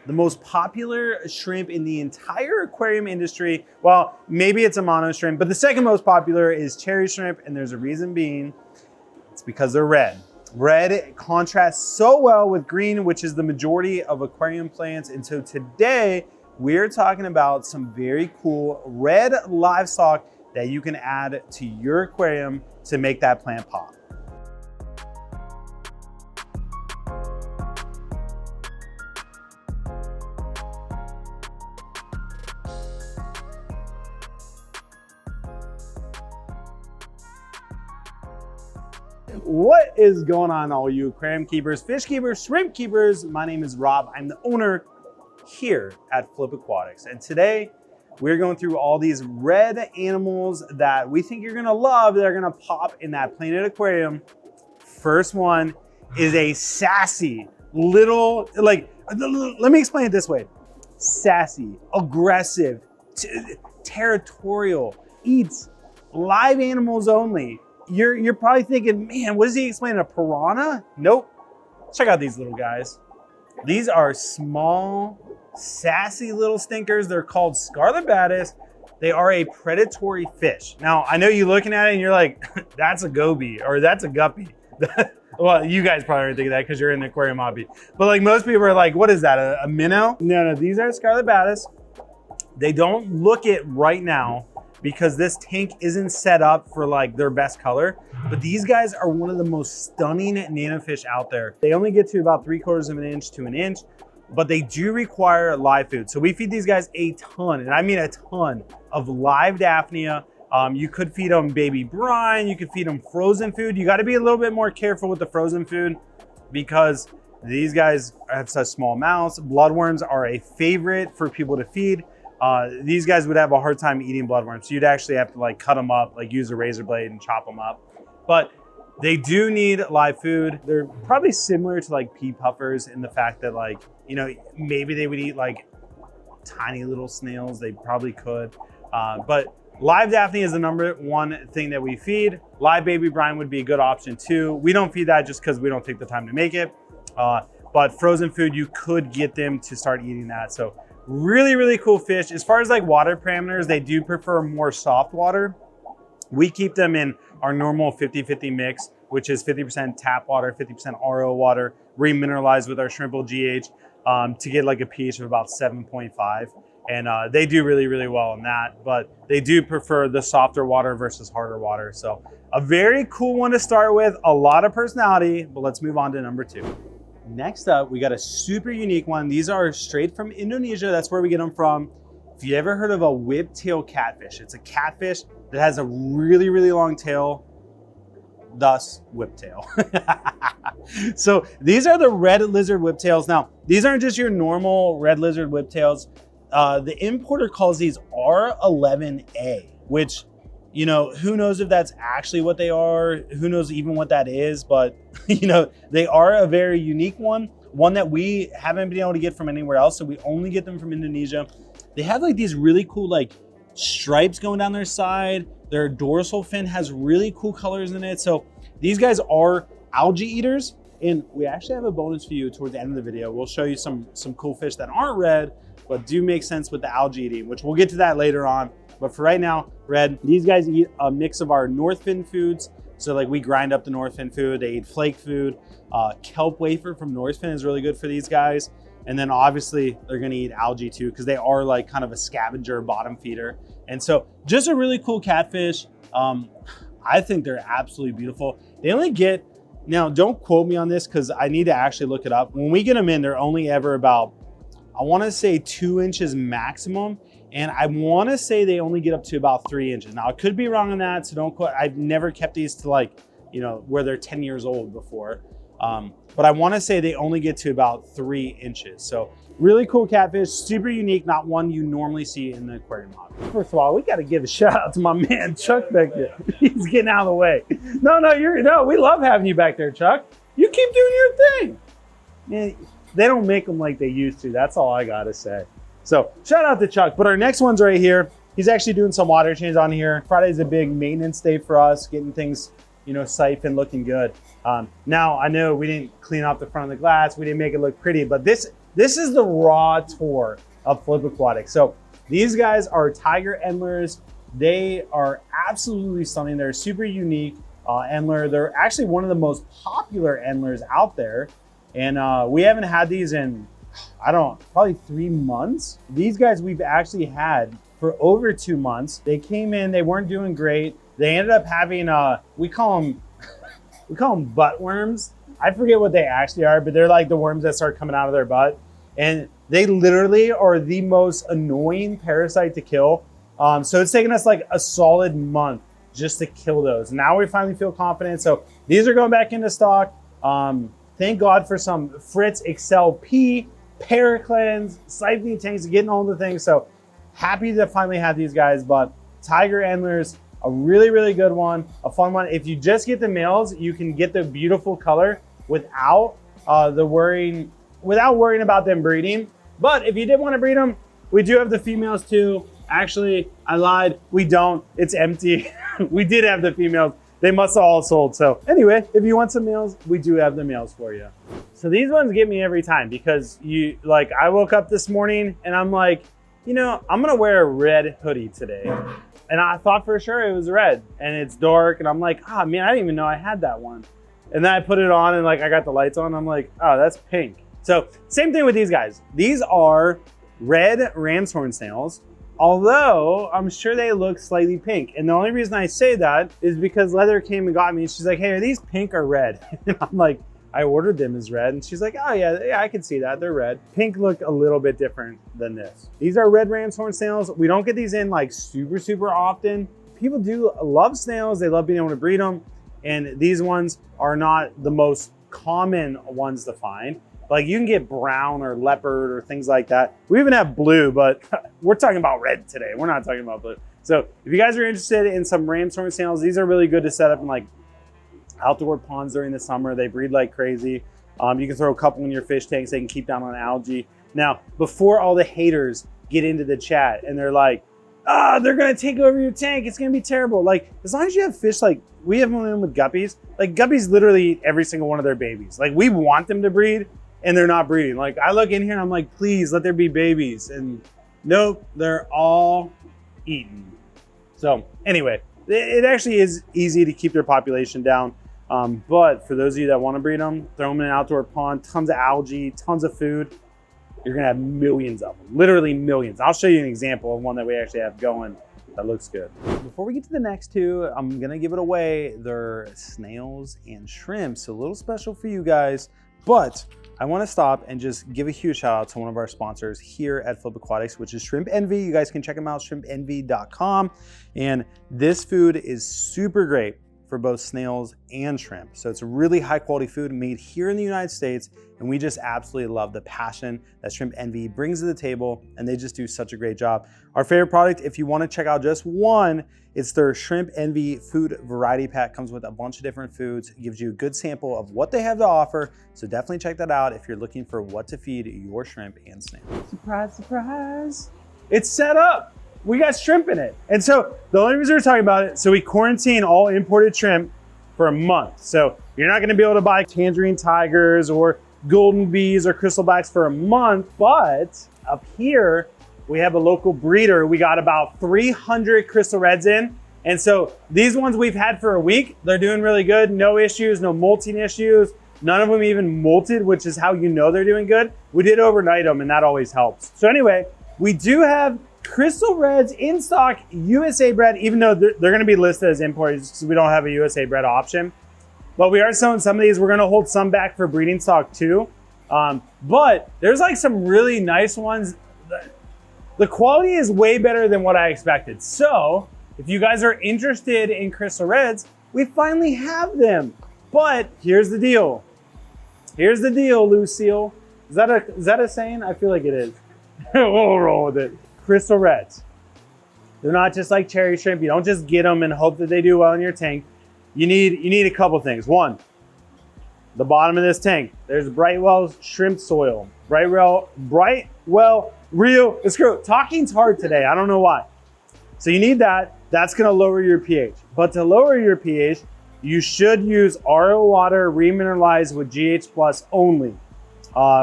the most popular shrimp in the entire aquarium industry. Well, maybe it's a mono shrimp, but the second most popular is cherry shrimp, and there's a reason being, it's because they're red. Red contrasts so well with green, which is the majority of aquarium plants. And so today, we're talking about some very cool red livestock that you can add to your aquarium to make that plant pop. What is going on, all you aquarium keepers, fish keepers, shrimp keepers? My name is Rob. I'm the owner here at Flipaquatics. And today we're going through all these red animals that we think you're gonna love, that are gonna pop in that planet aquarium. First one is a sassy little, let me explain it this way. Sassy, aggressive, territorial, eats live animals only. You're probably thinking, man, what is he explaining, a piranha? Nope. Check out these little guys. These are small, sassy little stinkers. They're called Scarlet Badis. They are a predatory fish. Now, I know you're looking at it and you're like, that's a goby or that's a guppy. Well, you guys probably aren't thinking that because you're in the aquarium hobby. But like most people are like, what is that, a minnow? No, these are Scarlet Badis. They don't look it right now because this tank isn't set up for like their best color, but these guys are one of the most stunning nanofish out there. They only get to about 3/4 of an inch to an inch, but they do require live food. So we feed these guys a ton, and I mean a ton, of live Daphnia. You could feed them baby brine, you could feed them frozen food. You gotta be a little bit more careful with the frozen food because these guys have such small mouths. Bloodworms are a favorite for people to feed. These guys would have a hard time eating bloodworms. So you'd actually have to like cut them up, like use a razor blade and chop them up. But they do need live food. They're probably similar to like pea puffers in the fact that like, you know, maybe they would eat like tiny little snails. They probably could. But live Daphnia is the #1 thing that we feed. Live baby brine would be a good option too. We don't feed that just because we don't take the time to make it. But frozen food, you could get them to start eating that. So really, really cool fish. As far as like water parameters, they do prefer more soft water. We keep them in our normal 50-50 mix, which is 50% tap water, 50% RO water, remineralized with our shrimple GH to get like a pH of about 7.5. And they do really, really well in that, but they do prefer the softer water versus harder water. So a very cool one to start with, a lot of personality, but let's move on to #2. Next up, we got a super unique one. These are straight from Indonesia. That's where we get them from. If you ever heard of a whiptail catfish, it's a catfish that has a really, really long tail, thus whiptail. So these are the red lizard whiptails. Now, these aren't just your normal red lizard whiptails. The importer calls these R11A, which, you know, who knows if that's actually what they are, who knows even what that is, but you know, they are a very unique one that we haven't been able to get from anywhere else. So we only get them from Indonesia. They have like these really cool like stripes going down their side. Their dorsal fin has really cool colors in it. So these guys are algae eaters. And we actually have a bonus for you towards the end of the video. We'll show you some cool fish that aren't red, but do make sense with the algae eating, which we'll get to that later on. But for right now, red, these guys eat a mix of our North Fin foods. So like we grind up the North Fin food, they eat flake food. Kelp wafer from North Fin is really good for these guys. And then obviously they're gonna eat algae too, because they are like kind of a scavenger bottom feeder. And so just a really cool catfish. I think they're absolutely beautiful. They only get, now don't quote me on this because I need to actually look it up. When we get them in, they're only ever about, I wanna say 2 inches maximum. And I wanna say they only get up to about 3 inches. Now I could be wrong on that, so don't quote. I've never kept these to like, you know, where they're 10 years old before. But I wanna say they only get to about 3 inches. So really cool catfish, super unique, not one you normally see in the aquarium hobby. First of all, we gotta give a shout out to my man, Chuck back there. He's getting out of the way. No, we love having you back there, Chuck. You keep doing your thing. Man, they don't make them like they used to. That's all I gotta say. So shout out to Chuck. But our next one's right here. He's actually doing some water change on here. Friday's a big maintenance day for us, getting things, you know, siphoned, looking good. Now I know we didn't clean off the front of the glass. We didn't make it look pretty, but this this is the raw tour of flipaquatics. So these guys are Tiger Endlers. They are absolutely stunning. They're super unique Endler. They're actually one of the most popular Endlers out there. And we haven't had these in, probably 3 months. These guys we've actually had for over 2 months. They came in, they weren't doing great. They ended up having, we call them butt worms. I forget what they actually are, but they're like the worms that start coming out of their butt. And they literally are the most annoying parasite to kill. So it's taken us like a solid month just to kill those. Now we finally feel confident. So these are going back into stock. Thank God for some Fritz Excel P, Paracleanse, siphoning tanks, getting all the things. So happy to finally have these guys. But Tiger Endlers, a really, really good one, a fun one. If you just get the males, you can get the beautiful color without worrying about them breeding. But if you did want to breed them, we do have the females too. Actually, I lied. We don't. It's empty. We did have the females. They must have all sold. So anyway, if you want some males, we do have the males for you. So these ones get me every time because I woke up this morning and I'm like, I'm gonna wear a red hoodie today. And I thought for sure it was red and it's dark. And I'm like, man, I didn't even know I had that one. And then I put it on and I got the lights on. I'm like, oh, that's pink. So same thing with these guys. These are red Ramshorn Snails. Although I'm sure they look slightly pink. And the only reason I say that is because Leather came and got me and she's like, hey, are these pink or red? And I'm like, I ordered them as red. And she's like, oh yeah, I can see that, they're red. Pink look a little bit different than this. These are red Ramshorn Snails. We don't get these in super, super often. People do love snails. They love being able to breed them. And these ones are not the most common ones to find. Like you can get brown or leopard or things like that. We even have blue, but we're talking about red today. We're not talking about blue. So if you guys are interested in some Ramshorn Snails, these are really good to set up in outdoor ponds during the summer. They breed like crazy. You can throw a couple in your fish tanks. They can keep down on algae. Now, before all the haters get into the chat and they're like, they're gonna take over your tank, it's gonna be terrible. As long as you have fish, we have one with guppies. Guppies literally eat every single one of their babies. We want them to breed, and they're not breeding. I look in here and I'm like, please let there be babies. And nope, they're all eaten. So anyway, it actually is easy to keep their population down. But for those of you that want to breed them, throw them in an outdoor pond, tons of algae, tons of food. You're gonna have millions of them, literally millions. I'll show you an example of one that we actually have going that looks good. Before we get to the next two, I'm gonna give it away. They're snails and shrimp, so a little special for you guys. But I want to stop and just give a huge shout out to one of our sponsors here at flipaquatics, which is Shrimp Envy. You guys can check them out, shrimpenvy.com. And this food is super great for both snails and shrimp. So it's a really high quality food made here in the United States. And we just absolutely love the passion that Shrimp Envy brings to the table. And they just do such a great job. Our favorite product, if you want to check out just one, it's their Shrimp Envy food variety pack. Comes with a bunch of different foods. It gives you a good sample of what they have to offer. So definitely check that out if you're looking for what to feed your shrimp and snail. Surprise, surprise. It's set up. We got shrimp in it. And so the only reason we're talking about it, so we quarantine all imported shrimp for a month. So you're not gonna be able to buy tangerine tigers or golden bees or crystal blacks for a month. But up here, we have a local breeder. We got about 300 crystal reds in. And so these ones we've had for a week, they're doing really good. No issues, no molting issues. None of them even molted, which is how you know they're doing good. We did overnight them and that always helps. So anyway, we do have crystal reds in stock, USA bred, even though they're gonna be listed as imported because we don't have a USA bred option. But we are selling some of these. We're gonna hold some back for breeding stock too. But there's some really nice ones. The quality is way better than what I expected. So if you guys are interested in crystal reds, we finally have them. But here's the deal. Here's the deal, Lucille. Is that a saying? I feel like it is. We'll roll with it. Crystal reds. They're not just like cherry shrimp. You don't just get them and hope that they do well in your tank. You need a couple things. One, the bottom of this tank, there's Brightwell shrimp soil. Brightwell real, talking's hard today. I don't know why. So you need that. That's gonna lower your pH. But to lower your pH, you should use RO water remineralized with GH+ only.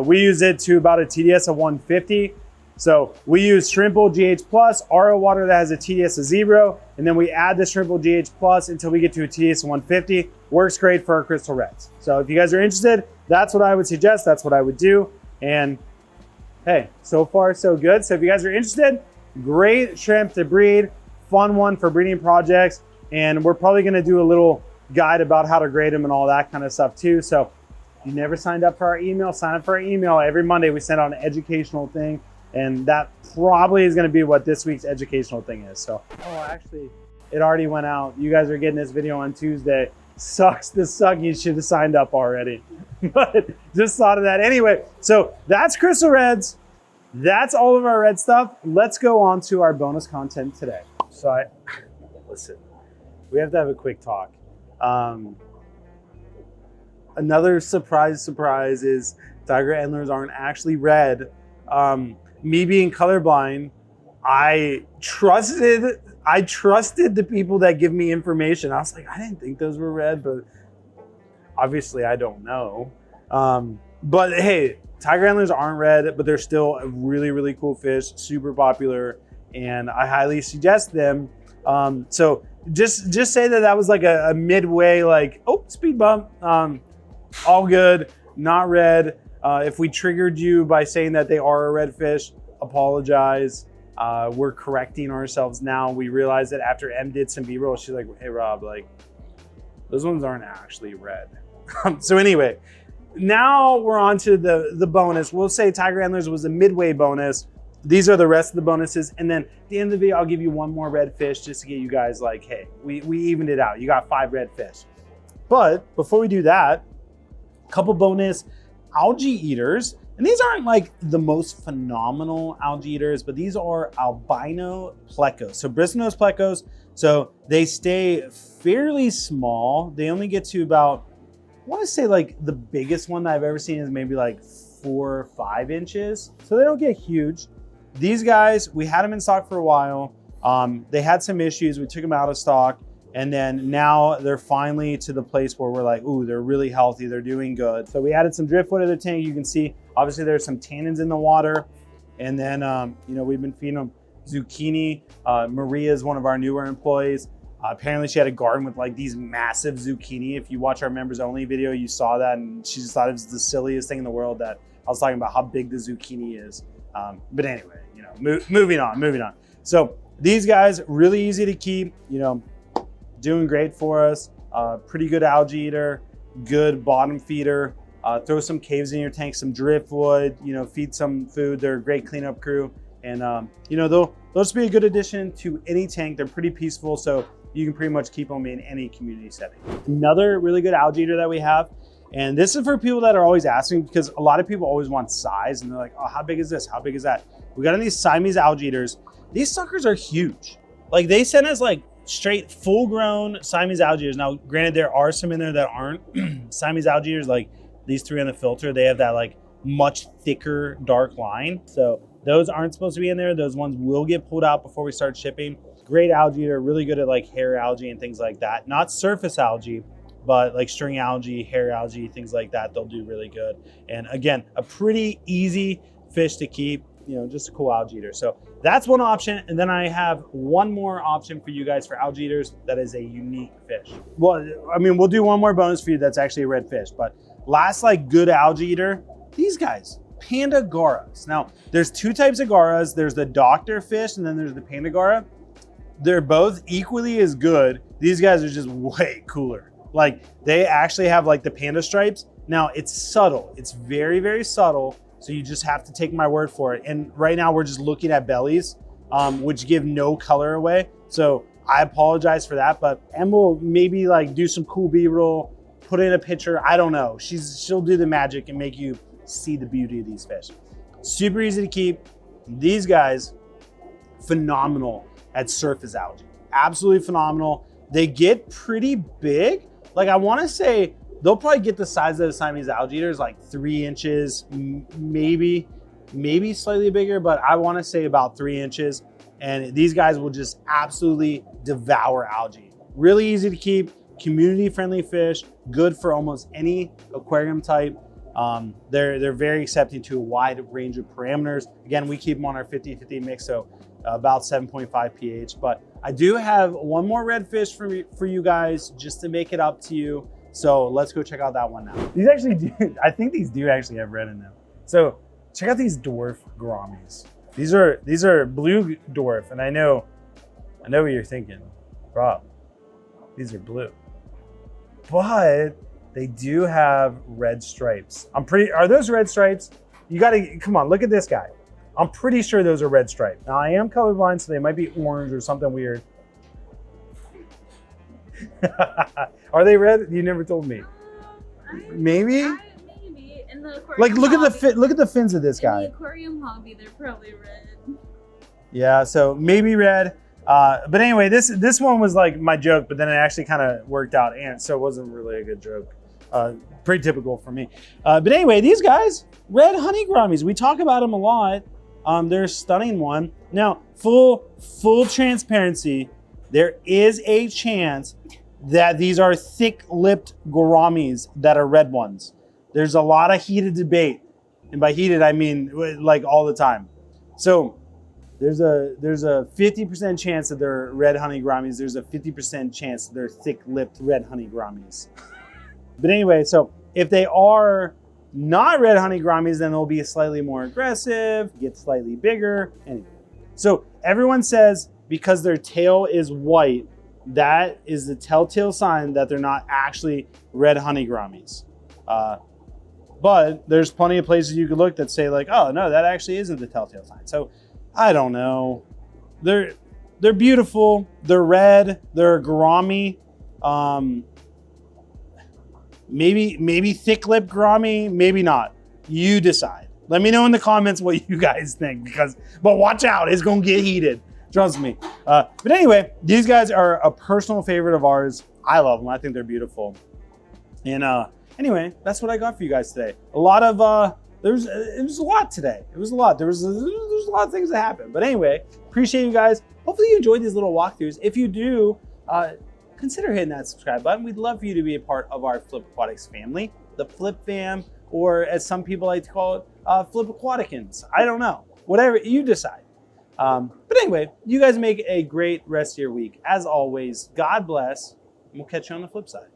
We use it to about a TDS of 150. So we use Shrimple GH Plus, RO water that has a TDS of 0, and then we add the Shrimple GH Plus until we get to a TDS of 150. Works great for our crystal reds. So if you guys are interested, that's what I would suggest. That's what I would do. And hey, so far so good. So if you guys are interested, great shrimp to breed, fun one for breeding projects. And we're probably gonna do a little guide about how to grade them and all that kind of stuff too. So if you never signed up for our email, sign up for our email. Every Monday we send out an educational thing. And that probably is going to be what this week's educational thing is. So, oh, actually, it already went out. You guys are getting this video on Tuesday. Sucks to suck. You should have signed up already. But just thought of that. Anyway, so that's Crystal Reds. That's all of our red stuff. Let's go on to our bonus content today. So listen, we have to have a quick talk. Another surprise is Tiger Endlers aren't actually red. Me being colorblind, I trusted the people that give me information. I was like, I didn't think those were red, but obviously I don't know. But hey, Tiger Endlers aren't red, but they're still a really, really cool fish, super popular, and I highly suggest them. So just say that was like a midway, like, oh, speed bump, all good, not red. If we triggered you by saying that they are a red fish, apologize. We're correcting ourselves now. We realized that after Em did some B-roll, she's like, hey Rob, like those ones aren't actually red. So anyway, now we're on to the bonus. We'll say Tiger Endlers was a midway bonus. These are the rest of the bonuses. And then at the end of the video, I'll give you one more red fish just to get you guys like, hey, we evened it out. You got 5 red fish. But before we do that, a couple bonus Algae Eaters, and these aren't like the most phenomenal Algae Eaters, but these are albino plecos, so bristlenose plecos. So they stay fairly small. They only get to about, I want to say like the biggest one that I've ever seen is maybe like 4 or 5 inches. So they don't get huge. These guys, we had them in stock for a while. They had some issues. We took them out of stock. And then now they're finally to the place where we're like, ooh, they're really healthy. They're doing good. So we added some driftwood to the tank. You can see, obviously there's some tannins in the water. And then, you know, we've been feeding them zucchini. Maria is one of our newer employees. Apparently she had a garden with like these massive zucchini. If you watch our members only video, you saw that. And she just thought it was the silliest thing in the world that I was talking about how big the zucchini is. But anyway, you know, moving on. So these guys, really easy to keep, you know, doing great for us. Pretty good algae eater, good bottom feeder. Throw some caves in your tank, some driftwood, you know, feed some food. They're a great cleanup crew. And, you know, they'll just be a good addition to any tank. They're pretty peaceful, so you can pretty much keep them in any community setting. Another really good algae eater that we have, and this is for people that are always asking, because a lot of people always want size, and they're like, oh, how big is this? How big is that? We got in these Siamese algae eaters. These suckers are huge. Like, they sent us like straight full-grown Siamese algae eaters. Now, granted, there are some in there that aren't. Siamese algae eaters, like these 3 on the filter, they have that like much thicker dark line. So those aren't supposed to be in there. Those ones will get pulled out before we start shipping. Great algae eater, really good at like hair algae and things like that. Not surface algae, but like string algae, hair algae, things like that, they'll do really good. And again, a pretty easy fish to keep, you know, just a cool algae eater. So that's one option. And then I have one more option for you guys for algae eaters that is a unique fish. Well, I mean, we'll do one more bonus for you that's actually a red fish, but last like good algae eater, these guys, panda gauras. Now, there's 2 types of gauras. There's the doctor fish and then there's the panda gaura. They're both equally as good. These guys are just way cooler. Like, they actually have like the panda stripes. Now, it's subtle. It's very, very subtle. So you just have to take my word for it. And right now we're just looking at bellies, which give no color away. So I apologize for that, but Em will maybe like do some cool B-roll, put in a picture. I don't know. She'll do the magic and make you see the beauty of these fish. Super easy to keep. These guys, phenomenal at surface algae. Absolutely phenomenal. They get pretty big. Like, I want to say they'll probably get the size of the Siamese algae eaters, like 3 inches, maybe slightly bigger, but I want to say about 3 inches. And these guys will just absolutely devour algae. Really easy to keep, community friendly fish, good for almost any aquarium type. They're very accepting to a wide range of parameters. Again, we keep them on our 50-50 mix, so about 7.5 pH. But I do have one more redfish for you guys just to make it up to you. So let's go check out that one now. These actually do, I think these do actually have red in them. So check out these dwarf gouramis. These are blue dwarf, and I know what you're thinking, Rob. These are blue, but they do have red stripes. Are those red stripes? You gotta, come on, look at this guy. I'm pretty sure those are red stripes. Now I am colorblind, so they might be orange or something weird. Are they red? You never told me. Maybe? Maybe. In the aquarium like look hobby, at the fins of this guy. In the aquarium hobby, they're probably red. Yeah, so maybe red. But anyway, this one was like my joke, but then it actually kind of worked out, and so it wasn't really a good joke. Pretty typical for me. But anyway, these guys, red honey gouramis, we talk about them a lot. They're a stunning one. Now, full transparency, there is a chance that these are thick-lipped gouramis that are red ones. There's a lot of heated debate, and by heated I mean like all the time. So there's a 50% chance that they're red honey gouramis. There's a 50% chance that they're thick-lipped red honey gouramis. But anyway, so if they are not red honey gouramis, then they'll be slightly more aggressive, get slightly bigger. Anyway, so everyone says because their tail is white, that is the telltale sign that they're not actually red honey gouramis. But there's plenty of places you could look that say like, oh no, that actually isn't the telltale sign. So I don't know. They're beautiful. They're red. They're a gourami. Maybe thick-lipped gourami, maybe not. You decide. Let me know in the comments what you guys think, but watch out, it's gonna get heated. Trust me. But anyway, these guys are a personal favorite of ours. I love them. I think they're beautiful. And anyway, that's what I got for you guys today. A lot of it was a lot today. It was a lot. There's a lot of things that happened. But anyway, appreciate you guys. Hopefully you enjoyed these little walkthroughs. If you do, consider hitting that subscribe button. We'd love for you to be a part of our flipaquatics family, the Flip Fam, or as some people like to call it, flipaquaticans. I don't know. Whatever you decide. But anyway, you guys make a great rest of your week. As always, God bless, and we'll catch you on the flip side.